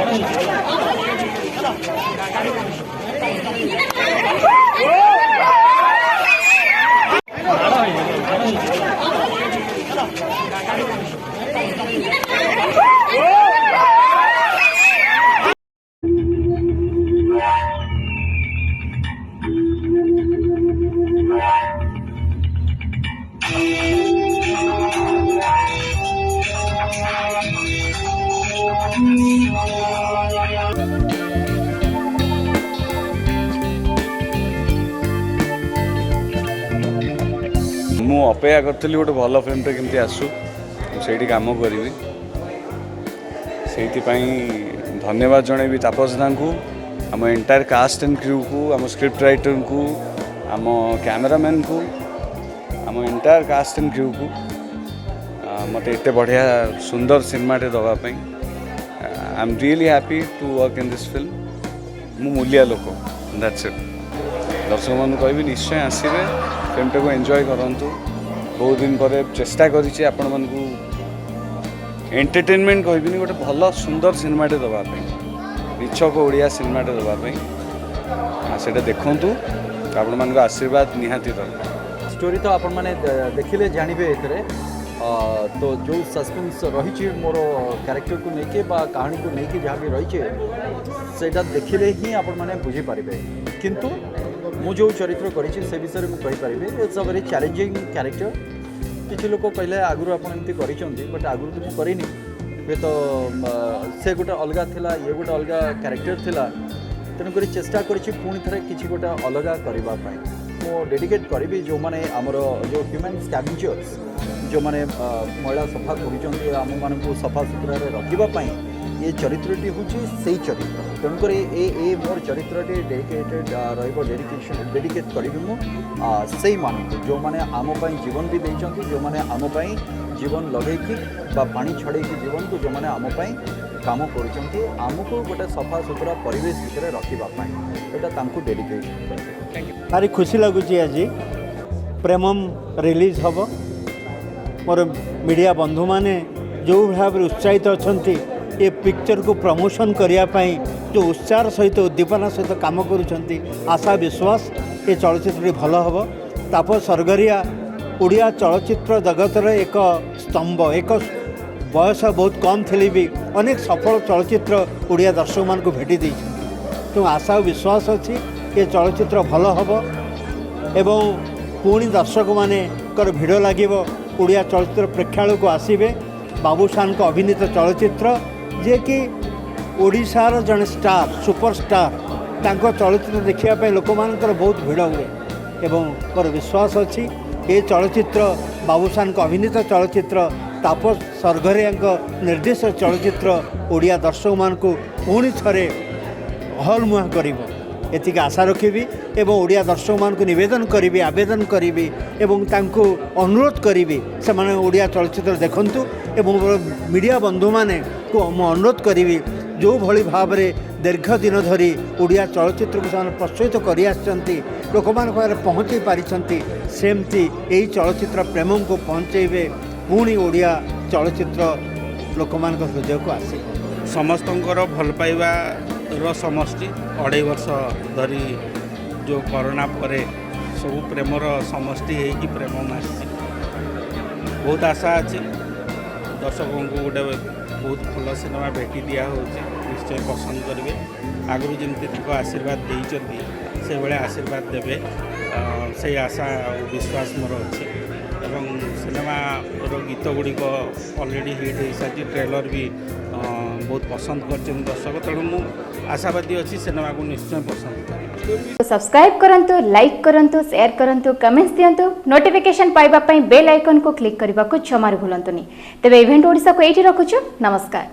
मु अपेक्षा करी गोटे भल फिल्मटे केमती आसू से कम करी से धन्यवाद जनइबी तापस दा को आम एंटायर कास्ट एंड क्रू को आम स्क्रिप्ट राइटर को आम कैमरामैन को आम एंटायर कास्ट एंड क्रू को मत एत बढ़िया सुंदर सिनेमाटे दवापाई I am really happy to work in this film मु मूलिया लोक दैट्स इट दर्शक मान कह निश्चय आसवे फिल्मटा को एंजॉय करंतु बहुत दिन पर चेष्टा करी आपण मन को एंटरटेनमेंट कहबिनी गोटे भल सुंदर सिनेमाटे दवापाई निछक ओडिया सिनेमाटे दवापाई से देखूँ आपण मान आशीर्वाद निहाती दरकार स्टोरी तो आपण मैंने देखिले जानवे ए तो जो सस्पेंस रही मोर कैरेक्टर को लेके बा कहानी को लेके जहाँ भी रही से देखिले ही आपण मैंने बुझीपारे किंतु मु जो चरित्र करी से विषय में कहीपरि it's a very challenging character किसी लोग कहले आगुरी आप एमती बट आगुरी तो मुझे करनी हे तो से गोटे अलग थिला ये गोटे अलग कैरेक्टर थिला तेणुक चेष्टा करी पुणी थे किसी गोटे अलग करने मु डेडिकेट करी जो मैंने आमर जो ह्यूमन स्कैवेंजर्स जो मैंने महिला सफा कर आम मान सफा सुतरा रखापी ये चरित्रटी हूँ से चरित्र तेणुक ए मोर चरित्रटी डेडिकेटेड रेडिकेशन डेडिकेट करी से मान जो मैंने आमपाई जीवन भी देते जो मैंने आमपाई जीवन लगे पानी छड़े जीवन को जो मैंने आमपाई काम करमको गोटे सफा सुतरा परिवेश भितर रखापी डेडिकेट भारी खुशी लगुच आज प्रेमम रिलीज हम मोर मीडिया बंधु मैंने जो भाव उत्साहित अच्छा ये पिक्चर को प्रमोशन करने जो उत्साह सहित उद्दीपना सहित काम करुँच आशा विश्वास ये चलचित्र भल हम तापस सरगरिया ओडिया चलचित्र जगतर एक स्तंभ एक बयस बहुत कम थी भी अनेक सफल चलचित्र ओडिया दर्शक मान को भेटी दे तो आशा विश्वास अच्छी ये चलचित्र भल हम एवं पुणी दर्शक माने भिड़ लगे ओडिया चलचित्र प्रेक्षालय को आसवे बाबूशान को अभिनीत चलचित्र जे कि ओडिशार जड़े स्टार सुपरस्टार तांको चलचित्र देखापी लोक मानकर बहुत भिड़ हुए एवं मोर विश्वास अच्छी ये चलचित्र बाबूशान को अभिनीत चलचित्र तापस सरगरिया निर्देशित चलचित्र ओडिया दर्शक मान को पुणी थे हल मुहा कर एतिक आशा रखी एवं ओडिया दर्शक मान को निवेदन करी आवेदन करी एवं तांको अनुरोध करी से माने ओडिया चलचित्र देखंतु एवं मीडिया बंधु माने को मु अनुरोध करी जो भली भाव में दीर्घ दिन धरी ओडिया चलचित्र को से प्रोत्साहित कर लोक मान पहुँचे पारिछंती सेमती यही चलचित्र प्रेम को पहुँचे पुणी ओडिया चलचित्र लोक मान हृदय को आसे समस्तंकर भल पाइबा समष्टि 2.5 वर्ष धरी जो कोरोना पर सब प्रेमर समष्टि होगी प्रेम आसी बहुत आशा अच्छी दर्शकों को गोटे बहुत भल सिनेमा भेटी दिया निश्चय पसंद करेंगे आगु जमी आशीर्वाद देते से भाया आशीर्वाद देवे से आशा और विश्वास मोर अच्छे एवं सिनेमा गीत गुड़िक ऑलरेडी हिट हो सारी ट्रेलर भी बहुत पसंद कर दर्शक तेणु मु आशावादी अच्छी सिनेमा को निश्चय पसंद करें। सब्सक्राइब करंतु लाइक करंतु शेयर करंतु कमेंट्स दियंतु नोटिफिकेशन पाइबा पई बेल आइकन को क्लिक करने को जमार भूलंतुनी। तेबे इवेंट ओडिसा को एठी रखुछु नमस्कार।